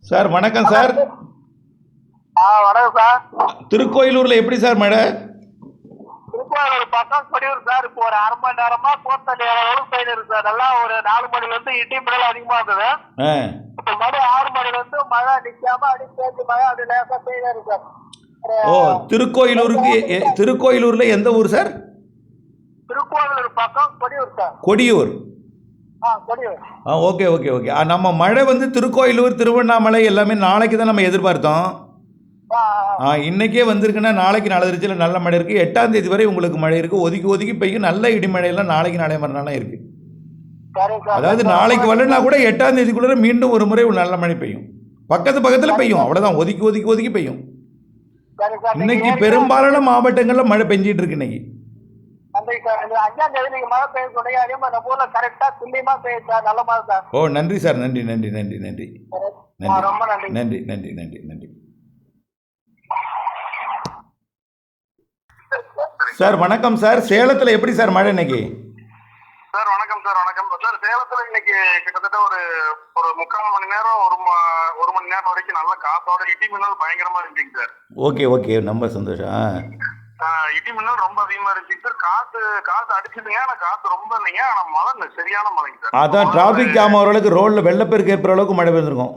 Sir வணக்கம் sir. வணக்கம் sir. திருக்கோயிலூர்ல எப்படி சார் மழை? திருக்கோயிலூர் பக்கம் கொடியூர் சார். இப்போ ஒரு அரை மணி நேரமா கோத்தண்ணி பெய்யுது சார். நல்லா ஒரு 4 மணில இருந்து இடி மின்னல் அதிகமா இருந்தது. இப்போ மணி 6 மணில இருந்து மழை நிக்காம அடி பேச்சு மழை அப்படி லேசா பெய்யுது இருக்கு சார். ஓ, திருக்கோயிலூர்ல எந்த ஊர் சார்? திருக்கோயிலூர் பக்கம் Kodiyur sir. Kodiyur. Kodiyur. Okay okay okay. நம்ம மழை வந்து திருக்கோயிலூர், திருவண்ணாமலை எல்லாமே நாளைக்கு தான் நம்ம எதிர்பார்த்தோம். இன்னைக்கே வந்திருக்குன்னா நாளைக்கு நாளை திருச்சியில் நல்ல மழை இருக்குது. 8ஆம் தேதி வரை உங்களுக்கு மழை இருக்குது. ஒதுக்கி ஒதுக்கி பெய்யும். நல்ல இடிமழையெல்லாம் நாளைக்கு நாளை மறுநாளாக இருக்குது. அதாவது நாளைக்கு வரலன்னா கூட 8ஆம் தேதிக்குள்ளே மீண்டும் ஒரு முறை நல்ல மழை பெய்யும். பக்கத்தில் பெய்யும். அவ்வளோதான். ஒதுக்கி ஒதுக்கி ஒதுக்கி பெய்யும். இன்னைக்கு பெரும்பாலான மாவட்டங்களில் மழை பெஞ்சிட்டு இருக்கு இன்னைக்கு. ஓ, நன்றி சார். நன்றி நன்றி நன்றி நன்றி நன்றி நன்றி நன்றி நன்றி. சார் வணக்கம் சார். சேலத்தில் எப்படி சார் மழை இன்னைக்கு? சார் வணக்கம் சார். வணக்கம் சார். சேலத்துல இன்னைக்கு கிட்டத்தட்ட ஒரு 3/4 மணி நேரம், ஒரு மணி நேரம் வரைக்கும் நல்ல காத்தோட இடி மின்னல் பயங்கரமா இருந்துச்சு சார். ஓகே ஓகே, ரொம்ப சந்தோஷம். இடி மின்னல் ரொம்ப அதிகமா இருந்துச்சு சார். காத்து அடிச்சுதுங்க. ஆனா காத்து ரொம்ப இல்லைங்க. ஆனா மழை சரியான மழைங்க சார். அதான் டிராபிக் ஜாம் ஓரளவுக்கு ரோட்ல வெள்ளப்பெருக்கு ஏற்படுற அளவுக்கு மழை பெய்திருக்கும்.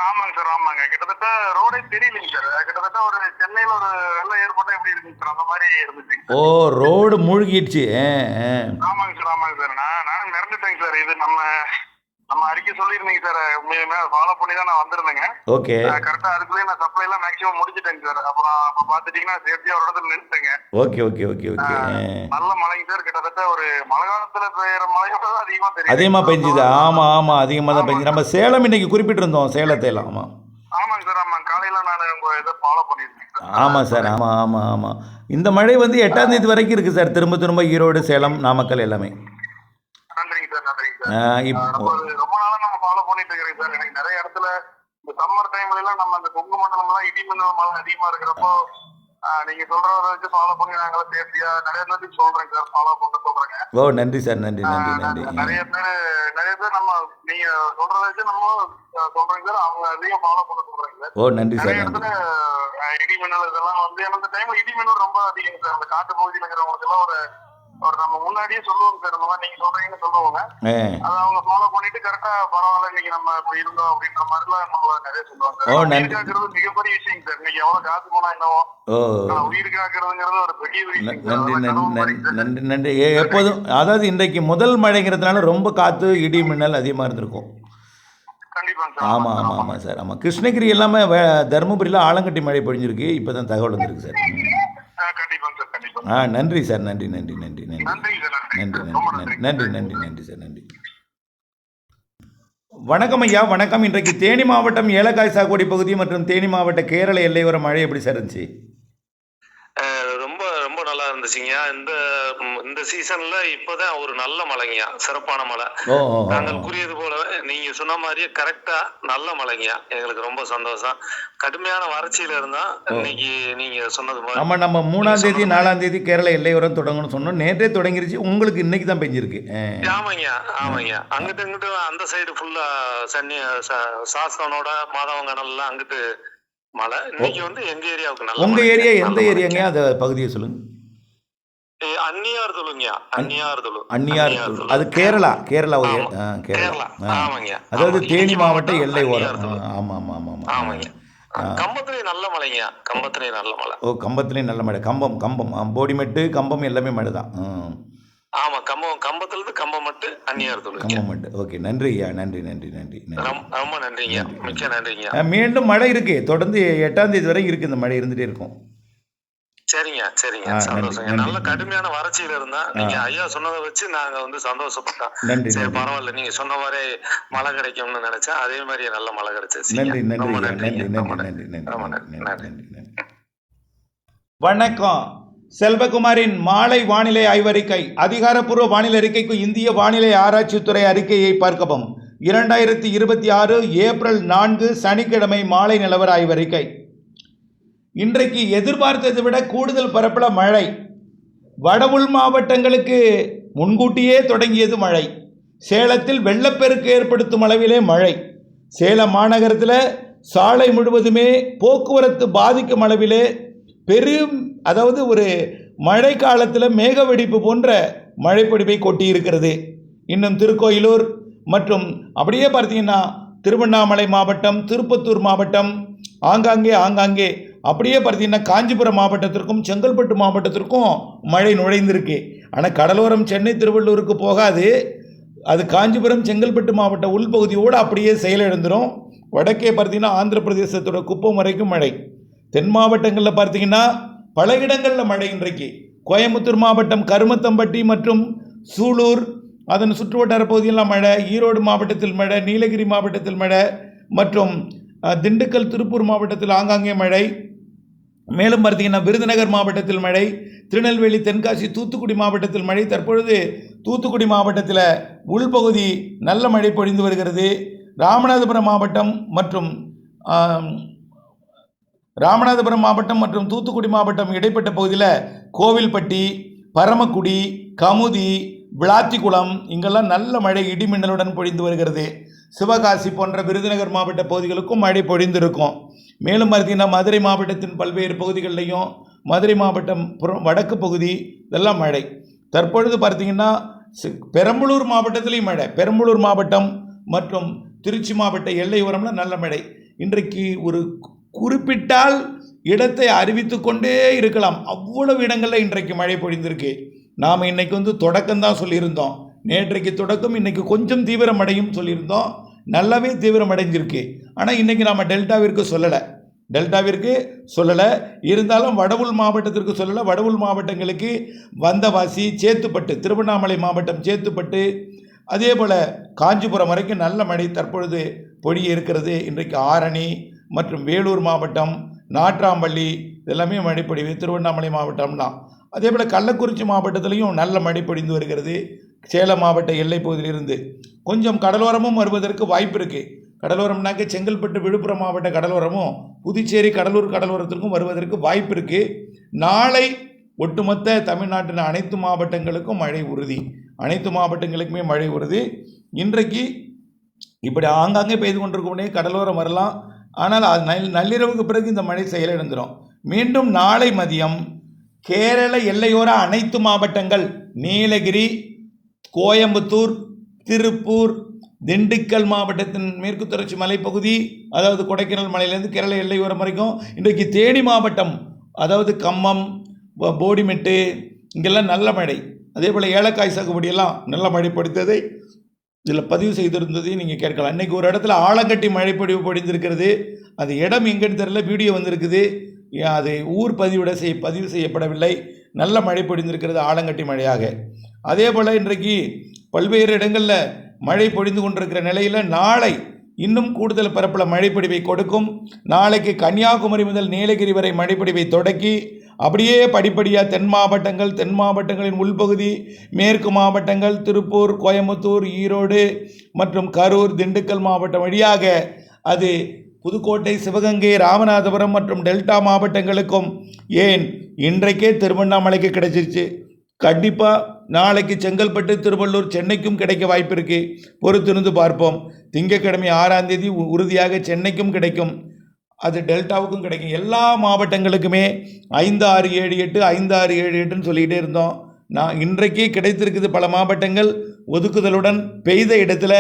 ஆமாங்க சார். ஆமாங்க. கிட்டத்தட்ட ரோடே தெரியலைங்க சார். கிட்டத்தட்ட ஒரு சென்னையில ஒரு வெள்ளம் ஏற்பட்டா எப்படி இருக்குங்க சார், அந்த மாதிரி இருந்துச்சு. ஓ, ரோடு மூழ்கிடுச்சு. ஆமாங்க சார். ஆமாங்க சார். நான் மிரண்டுட்டேங்க சார். இது நம்ம அறிக்கை சொல்லியிருந்தீங்க சார். ஃபாலோ பண்ணி தான் நான் வந்திருந்தேங்க. ஓகே. கரெக்டா அதுக்குள்ளேயே நான் சப்ளை எல்லாம் மேக்ஸிமம் முடிச்சிட்டேங்க சார். அப்புறம் பாத்துட்டீங்கன்னா சேஃப்டியா ஒரு இடத்துல நின்றுட்டேங்க. Okay okay okay okay. நல்ல மழைங்க சார். கிட்டத்தட்ட ஒரு மழை காலத்துல பெய்யற மழையோட அதிகமா தெரியும். அதிகமா பெஞ்சுது. ஆமா ஆமா, அதிகமா தான் பெஞ்சு. நம்ம சேலம் இன்னைக்கு குறிப்பிட்டிருந்தோம், சேலத்தை எல்லாம். ஆமா ஆமாங்க சார். ஆமாங்க. காலையில நான் உங்க இதை ஃபாலோ பண்ணிருக்கேன். ஆமா சார். ஆமா ஆமா ஆமா. இந்த மழை வந்து 8ஆம் தேதி வரைக்கும் இருக்கு சார். திரும்ப ஈரோடு, சேலம், நாமக்கல் எல்லாமே. நன்றிங்க சார். நன்றிங்க சார். இப்போ ரொம்ப நாளா நம்ம ஃபாலோ பண்ணிட்டு இருக்கிறேன் சார். எனக்கு நிறைய இடத்துல இந்த சம்மர் டைம்ல எல்லாம் நம்ம அந்த கொங்கு மண்டலம் எல்லாம் இடி மின்னல் மழை அதிகமா இருக்கிறப்போ நீங்க சொல்றத வச்சு ஃபாலோ பண்ணி நாங்கள சேஃப்டியா நிறைய பேருக்கு சொல்றேங்க சார். ஃபாலோ பண்ண சொல்றேங்க. ஓ, நன்றி சார். நன்றி நன்றி நன்றி. நிறைய பேர் நம்ம நீங்க சொல்றத வச்சு நம்ம சொல்றேங்க சார். அவங்க அதையும் ஃபாலோ பண்ண சொல்றேங்க சார். ஓ, நன்றி சார். நிறைய இடத்துல இடி மின்னல் இதெல்லாம் வந்து அந்த டைம்ல இடி மின்னல் ரொம்ப அதிகம் சார். அந்த காட்டு பகுதியில் இருக்கிறவங்களுக்கு எல்லாம் ஒரு நம்ம முன்னாடியே சொல்லுவோங்க சார். இந்த மாதிரி நீங்க சொல்றீங்கன்னு சொல்லுவாங்க. அதை அவங்க ஃபாலோ பண்ணிட்டு கரெக்டா பரவாயில்ல இன்னைக்கு நம்ம இப்ப இருந்தோம் அப்படின்ற மாதிரி எல்லாம் நம்மள நிறைய சொல்லுவாங்க. உயிருக்காக்குறது மிகப்பெரிய விஷயம் சார். இன்னைக்கு எவ்வளவு காசு போனா என்னவோ, உயிருக்காக்குறதுங்கிறது ஒரு பெரிய விஷயம். நன்றி நன்றி. எப்போதும் அதாவது இன்றைக்கு முதல் மழைங்கிறதுனால ரொம்ப காத்து இடி மின்னல் அதிகமா இருந்திருக்கும். ஆமா ஆமா ஆமா சார். ஆமா, கிருஷ்ணகிரி எல்லாமே தருமபுரியில் ஆலங்கட்டி மழை பொழிஞ்சிருக்கு. இப்பதான் தகவல் வந்திருக்கு சார். நன்றி சார். நன்றி நன்றி நன்றி நன்றி நன்றி நன்றி நன்றி நன்றி சார். நன்றி. வணக்கம் ஐயா. வணக்கம். இன்றைக்கு தேனி மாவட்டம் ஏலக்காய் சாகுபடி பகுதி மற்றும் தேனி மாவட்ட கேரள எல்லையோர மழை எப்படி சார் இருந்துச்சு? ரொம்ப ரொம்ப நல்லா இருந்துச்சுங்க. இந்த சீசன்ல இப்பதான் ஒரு நல்ல மழைங்கயா, சிறப்பான மழை. நாங்கள் கூறியது போல நீங்க சொன்ன மாதிரியே கரெக்டா நல்ல மழைங்கயா. எங்களுக்கு ரொம்ப சந்தோஷம். கடுமையான வறட்சியில இருந்தா இன்னைக்கு நீங்க சொன்னது மாதிரி நம்ம 3ஆம் தேதி 4ஆம் தேதி கேரள எல்லையோரம் தொடங்கணும்னு சொன்னோம். நேற்றே தொடங்கிருச்சு. உங்களுக்கு இன்னைக்கு தான் பெஞ்சிருக்கு. ஆமாங்கயா ஆமாங்கயா. அங்கிட்டு இங்கிட்டு அந்த சைடு ஃபுல்லா சென்னை சாசனோட மாதவங்கனெல்லாம் அங்கிட்டு மழை. இன்னைக்கு வந்து எங்க ஏரியாவுக்கு நல்ல. உங்க ஏரியா எந்த ஏரியாங்க? அந்த பகுதியை சொல்லுங்க. அன்னியார்துளு. அது கேரளா. ஆமாங்க. அதாவது தேனி மாவட்ட எல்லை ஓரம். ஆமா ஆமா ஆமா ஆமாங்க. கம்பத்திலேயே நல்ல மழைங்க. கம்பத்திலேயே நல்ல மழை. ஓ, கம்பத்திலேயே நல்ல மழை. கம்பம் போடிமெட்டு கம்பம் எல்லாமே மழை தான். ஆமா, கம்பத்துல இருந்து கம்பமட்டு, அன்னியார்துளு. கம்பமட்டு. ஓகே, நன்றி ஐயா. நன்றி நன்றி நன்றி. ரொம்ப நன்றிங்க. மிக்க நன்றிங்க. மீண்டும் மழை இருக்கு. தொடர்ந்து 8ஆம் தேதி வரை இருக்கு. இந்த மழை இருந்துட்டே இருக்கும். சரிங்க சரிங்க. சந்தோஷங்க. நல்ல கடுமையான வறட்சியில இருந்தா நீங்க ஐயா சொன்னதை வச்சு நாங்க வந்து சந்தோஷப்பட்டோம். சரி, பரவாயில்ல. நீங்க சொன்ன மாதிரி மழை கிடைக்கும்னு நினைச்சேன். அதே மாதிரி நல்ல மழை கிடைச்சிருச்சு. நன்றி நன்றி நன்றி நன்றி நன்றி நன்றி. வணக்கம். செல்வகுமாரின் மாலை வானிலை ஆய்வறிக்கை. அதிகாரப்பூர்வ வானிலை அறிக்கைக்கு இந்திய வானிலை ஆராய்ச்சித்துறை அறிக்கையை பார்க்கவும். 2026 ஏப்ரல் 4 சனிக்கிழமை மாலை நிலவர ஆய்வறிக்கை. இன்றைக்கு எதிர்பார்த்ததை விட கூடுதல் பரப்பள மழை. வட உள் மாவட்டங்களுக்கு முன்கூட்டியே தொடங்கியது மழை. சேலத்தில் வெள்ளப்பெருக்கு ஏற்படுத்தும் அளவிலே மழை. சேலம் மாநகரத்தில் சாலை முழுவதுமே போக்குவரத்து பாதிக்கும் அளவிலே பெரும், அதாவது ஒரு மழை காலத்தில் மேக வெடிப்பு போன்ற மழைப்பொழிவை கொட்டி இருக்கிறது. இன்னும் திருக்கோயிலூர் மற்றும் அப்படியே பார்த்தீங்கன்னா திருவண்ணாமலை மாவட்டம், திருப்பத்தூர் மாவட்டம், ஆங்காங்கே அப்படியே பார்த்தீங்கன்னா காஞ்சிபுரம் மாவட்டத்திற்கும் செங்கல்பட்டு மாவட்டத்திற்கும் மழை நுழைந்திருக்கு. ஆனால் கடலோரம் சென்னை திருவள்ளூருக்கு போகாது. அது காஞ்சிபுரம் செங்கல்பட்டு மாவட்ட உள்பகுதியோடு அப்படியே செயலிழந்துடும். வடக்கே பார்த்தீங்கன்னா ஆந்திர பிரதேசத்தோட குப்பம் வரைக்கும் மழை. தென் மாவட்டங்களில் பார்த்தீங்கன்னா பல இடங்களில் மழை. இன்றைக்கு கோயம்புத்தூர் மாவட்டம் கருமத்தம்பட்டி மற்றும் சூலூர் அதன் சுற்றுவட்டார பகுதியெல்லாம் மழை. ஈரோடு மாவட்டத்தில் மழை, நீலகிரி மாவட்டத்தில் மழை மற்றும் திண்டுக்கல் திருப்பூர் மாவட்டத்தில் ஆங்காங்கே மழை. மேலும் பார்த்தீங்கன்னா விருதுநகர் மாவட்டத்தில் மழை, திருநெல்வேலி, தென்காசி, தூத்துக்குடி மாவட்டத்தில் மழை. தற்பொழுது தூத்துக்குடி மாவட்டத்தில் உள்பகுதி நல்ல மழை பொழிந்து வருகிறது. ராமநாதபுரம் மாவட்டம் மற்றும் தூத்துக்குடி மாவட்டம் இடைப்பட்ட பகுதியில் கோவில்பட்டி, பரமக்குடி, கமுதி, விளாத்திக்குளம் இங்கெல்லாம் நல்ல மழை இடிமின்னலுடன் பொழிந்து வருகிறது. சிவகாசி போன்ற விருதுநகர் மாவட்ட பகுதிகளுக்கும் மழை பொழிந்திருக்கும். மேலும் பார்த்தீங்கன்னா மதுரை மாவட்டத்தின் பல்வேறு பகுதிகளிலையும், மதுரை மாவட்டம் வடக்கு பகுதி இதெல்லாம் மழை. தற்பொழுது பார்த்தீங்கன்னா பெரம்பலூர் மாவட்டத்திலையும் மழை. பெரம்பலூர் மாவட்டம் மற்றும் திருச்சி மாவட்ட எல்லையோரம்ல நல்ல மழை. இன்றைக்கு ஒரு குறிப்பிட்டால் இடத்தை அறிவித்து கொண்டே இருக்கலாம், அவ்வளவு இடங்களில் இன்றைக்கு மழை பொழிந்திருக்கு. நாம் இன்னைக்கு தொடக்கம்தான் சொல்லியிருந்தோம். நேற்றைக்கு தொடக்கம், இன்னைக்கு கொஞ்சம் தீவிரமடையும் சொல்லியிருந்தோம். நல்லாவே தீவிரமடைஞ்சிருக்கு. ஆனால் இன்றைக்கி நாம் டெல்டாவிற்கு சொல்லலை. இருந்தாலும் வடவுள் மாவட்டத்திற்கு சொல்லலை. வடவுள் மாவட்டங்களுக்கு வந்தவாசி, சேத்துப்பட்டு, திருவண்ணாமலை மாவட்டம் சேத்துப்பட்டு, அதே போல் காஞ்சிபுரம் வரைக்கும் நல்ல மழை தற்பொழுது பொழிய இருக்கிறது. இன்றைக்கு ஆரணி மற்றும் வேலூர் மாவட்டம், நாட்ராம்பள்ளி இதெல்லாமே மழை பொழிவு. திருவண்ணாமலை மாவட்டம்லாம் அதே போல் கள்ளக்குறிச்சி மாவட்டத்திலையும் நல்ல மழை பொழிந்து வருகிறது. சேலம் மாவட்ட எல்லை பகுதியிலிருந்து கொஞ்சம் கடலோரமும் வருவதற்கு வாய்ப்பு இருக்குது. கடலோரம்னாக்க செங்கல்பட்டு, விழுப்புரம் மாவட்ட கடலோரமும் புதுச்சேரி, கடலூர் கடலோரத்திற்கும் வருவதற்கு வாய்ப்பு இருக்குது. நாளை ஒட்டுமொத்த தமிழ்நாட்டின் அனைத்து மாவட்டங்களுக்கும் மழை உறுதி. அனைத்து மாவட்டங்களுக்குமே மழை உறுதி. இன்றைக்கு இப்படி ஆங்காங்கே பெய்து கொண்டிருக்கக்கூடிய கடலோரம் வரலாம். ஆனால் அது நள்ளிரவுக்கு பிறகு இந்த மழை செயலிழந்துடும். மீண்டும் நாளை மதியம் கேரள எல்லையோர அனைத்து மாவட்டங்கள், நீலகிரி, கோயம்புத்தூர், திருப்பூர், திண்டுக்கல் மாவட்டத்தின் மேற்கு தொடர்ச்சி மலைப்பகுதி, அதாவது கொடைக்கானல் மலையிலேருந்து கேரள எல்லையோரம் வரைக்கும், இன்றைக்கு தேனி மாவட்டம், அதாவது கம்மம், போடிமெட்டு இங்கெல்லாம் நல்ல மழை. அதே போல் ஏலக்காய் சாகுபடியெல்லாம் நல்ல மழை பொழித்ததை இதில் பதிவு செய்திருந்ததையும் நீங்கள் கேட்கலாம். இன்றைக்கி ஒரு இடத்துல ஆலங்கட்டி மழைப்பொழிவு பொழிந்திருக்கிறது. அது இடம் எங்கன்னு தெரியல, வீடியோ வந்திருக்குது. அது ஊர் பதிவு செய்யப்படவில்லை. நல்ல மழை பொழிந்திருக்கிறது, ஆலங்கட்டி மழையாக. அதே போல் இன்றைக்கு பல்வேறு இடங்களில் மழை பொழிந்து கொண்டிருக்கிற நிலையில் நாளை இன்னும் கூடுதல் பரப்பில் மழைப்பொழிவை கொடுக்கும். நாளைக்கு கன்னியாகுமரி முதல் நீலகிரி வரை மழைப்பொழிவை தொடக்கி அப்படியே படிப்படியாக தென் மாவட்டங்களின் உள்பகுதி, மேற்கு மாவட்டங்கள், திருப்பூர், கோயம்புத்தூர், ஈரோடு மற்றும் கரூர், திண்டுக்கல் மாவட்டம் வழியாக அது புதுக்கோட்டை, சிவகங்கை, ராமநாதபுரம் மற்றும் டெல்டா மாவட்டங்களுக்கும், ஏன் இன்றைக்கே திருவண்ணாமலைக்கு கிடைச்சிருச்சு. கண்டிப்பாக நாளைக்கு செங்கல்பட்டு, திருவள்ளூர், சென்னைக்கும் கிடைக்க வாய்ப்பு இருக்குது. பொறுத்திருந்து பார்ப்போம். திங்கட்கிழமை 6ஆம் தேதி உறுதியாக சென்னைக்கும் கிடைக்கும், அது டெல்டாவுக்கும் கிடைக்கும். எல்லா மாவட்டங்களுக்குமே 5, 6, 7, 8 5, 6, 7, 8ன்னு சொல்லிக்கிட்டே இருந்தோம். நான் இன்றைக்கே கிடைத்திருக்குது. பல மாவட்டங்கள் ஒதுக்குதலுடன் பெய்த இடத்துல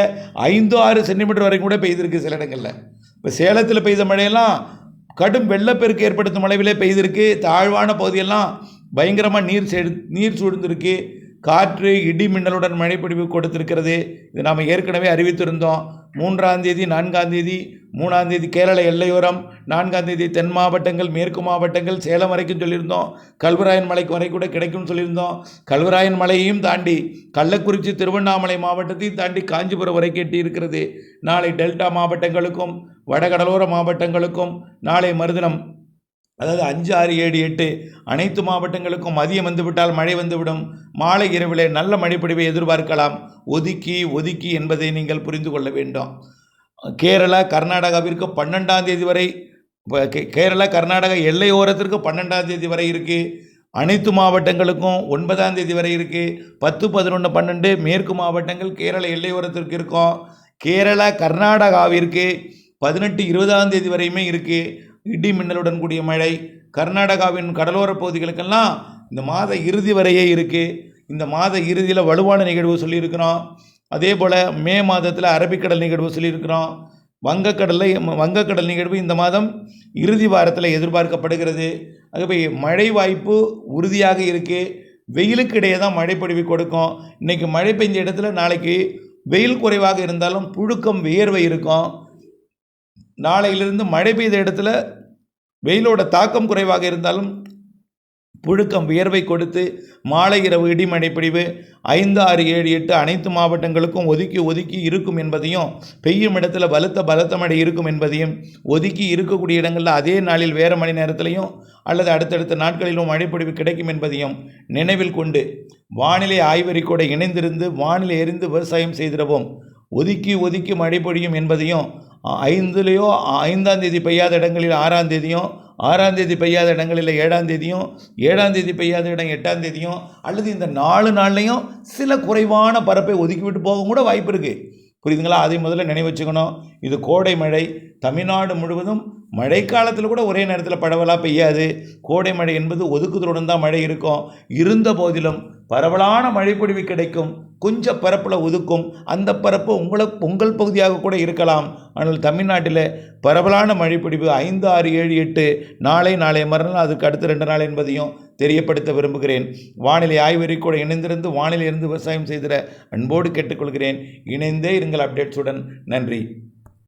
5, 6 சென்டிமீட்டர் வரைக்கும் கூட பெய்திருக்கு சில இடங்களில். இப்போ சேலத்தில் பெய்த மழையெல்லாம் கடும் வெள்ளப்பெருக்கு ஏற்படுத்தும் அளவிலே பெய்திருக்கு. தாழ்வான பகுதியெல்லாம் பயங்கரமாக நீர் சூழ்ந்திருக்கு. காற்று, இடி மின்னலுடன் மழைப்பொழிவு கொடுத்திருக்கிறது. இது நாம் ஏற்கனவே அறிவித்திருந்தோம். 3ஆம் தேதி, 4ஆம் தேதி, 3ஆம் தேதி கேரள எல்லையோரம், 4ஆம் தேதி தென் மாவட்டங்கள், மேற்கு மாவட்டங்கள், சேலம் வரைக்கும் சொல்லியிருந்தோம். கல்வராயன் மலைக்கு வரை கூட கிடைக்கும்னு சொல்லியிருந்தோம். கல்வராயன் மலையையும் தாண்டி கள்ளக்குறிச்சி, திருவண்ணாமலை மாவட்டத்தையும் தாண்டி காஞ்சிபுரம் வரை எட்டி இருக்கிறது. நாளை டெல்டா மாவட்டங்களுக்கும் வடகடலோர மாவட்டங்களுக்கும் நாளை மறுதினம், அதாவது 5, 6, 7, 8 அனைத்து மாவட்டங்களுக்கும் மதியம் வந்துவிட்டால் மழை வந்துவிடும். மாலை இரவிலே நல்ல மழைப்பொழிவை எதிர்பார்க்கலாம். ஒதுக்கி என்பதை நீங்கள் புரிந்து கொள்ள வேண்டும். கேரளா, கர்நாடகாவிற்கு 12ஆம் தேதி வரை, கேரளா கர்நாடகா எல்லையோரத்திற்கு 12ஆம் தேதி வரை இருக்குது. அனைத்து மாவட்டங்களுக்கும் 9ஆம் தேதி வரை இருக்குது. 10, 11, 12 மேற்கு மாவட்டங்கள் கேரள எல்லையோரத்திற்கு இருக்கும். கேரளா கர்நாடகாவிற்கு 18, 20ஆம் தேதி வரையுமே இருக்குது இடி மின்னலுடன் கூடிய மழை. கர்நாடகாவின் கடலோர பகுதிகளுக்கெல்லாம் இந்த மாத இறுதி வரையே இருக்குது. இந்த மாத இறுதியில் வலுவான நிகழ்வு சொல்லியிருக்கிறோம். அதே போல் மே மாதத்தில் அரபிக்கடல் நிகழ்வு சொல்லியிருக்கிறோம். வங்கக்கடல் நிகழ்வு இந்த மாதம் இறுதி வாரத்தில் எதிர்பார்க்கப்படுகிறது. ஆகவே மழை வாய்ப்பு உறுதியாக இருக்குது. வெயிலுக்கு இடையே தான் மழை பொழிவு கொடுக்கும். இன்றைக்கி மழை பெஞ்ச இடத்துல நாளைக்கு வெயில் குறைவாக இருந்தாலும் புழுக்கம் வியர்வை இருக்கும். நாளையிலிருந்து மழை பெய்த இடத்துல வெயிலோட தாக்கம் குறைவாக இருந்தாலும் புழுக்கம் வியர்வை கொடுத்து மாலை இரவு இடிமழை பொழிவு 5, 6, 7, 8 அனைத்து மாவட்டங்களுக்கும் ஒதுக்கி இருக்கும் என்பதையும், பெய்யும் இடத்துல பலத்த மழை இருக்கும் என்பதையும், ஒதுக்கி இருக்கக்கூடிய இடங்களில் அதே நாளில் வேறு மணி நேரத்திலையும் அல்லது அடுத்தடுத்த நாட்களிலும் மழைப்பொழிவு கிடைக்கும் என்பதையும் நினைவில் கொண்டு வானிலை ஆய்வறிக்கையோடு இணைந்திருந்து வானிலை எறிந்து விவசாயம் செய்திடவும். ஒதுக்கி மழை பொழியும் என்பதையும் 5ஆம் தேதி பெய்யாத இடங்களில் 6ஆம் தேதியும், 6ஆம் தேதி பெய்யாத இடங்களில் 7ஆம் தேதியும், 7ஆம் தேதி பெய்யாத இடம் 8ஆம் தேதியும் அல்லது இந்த 4 நாள்லையும் சில குறைவான பரப்பை ஒதுக்கிவிட்டு போக கூட வாய்ப்பு இருக்குது. புரியுதுங்களா? அதை முதல்ல நினைவு வச்சுக்கணும். இது கோடை மழை. தமிழ்நாடு முழுவதும் மழைக்காலத்தில் கூட ஒரே நேரத்தில் பரவலாக பெய்யாது. கோடை மழை என்பது ஒதுக்குதலுடன் தான் மழை இருக்கும். இருந்த போதிலும் பரவலான மழைப்பொழிவு கிடைக்கும். கொஞ்சம் பரப்பில் ஒதுக்கும். அந்த பரப்பு உங்கள் பகுதியாக கூட இருக்கலாம். ஆனால் தமிழ்நாட்டில் பரவலான மழைப்பொழிவு 5, 6, 7, 8 நாளை மறுநாள் அதுக்கு அடுத்த 2 நாள் என்பதையும் தெரியப்படுத்த விரும்புகிறேன். வானிலை ஆய்வறிக்கையோடு இணைந்திருந்து வானிலை இருந்து விவசாயம் செய்திட அன்போடு கேட்டுக்கொள்கிறேன். இணைந்தே இருங்கள் அப்டேட்ஸுடன். நன்றி.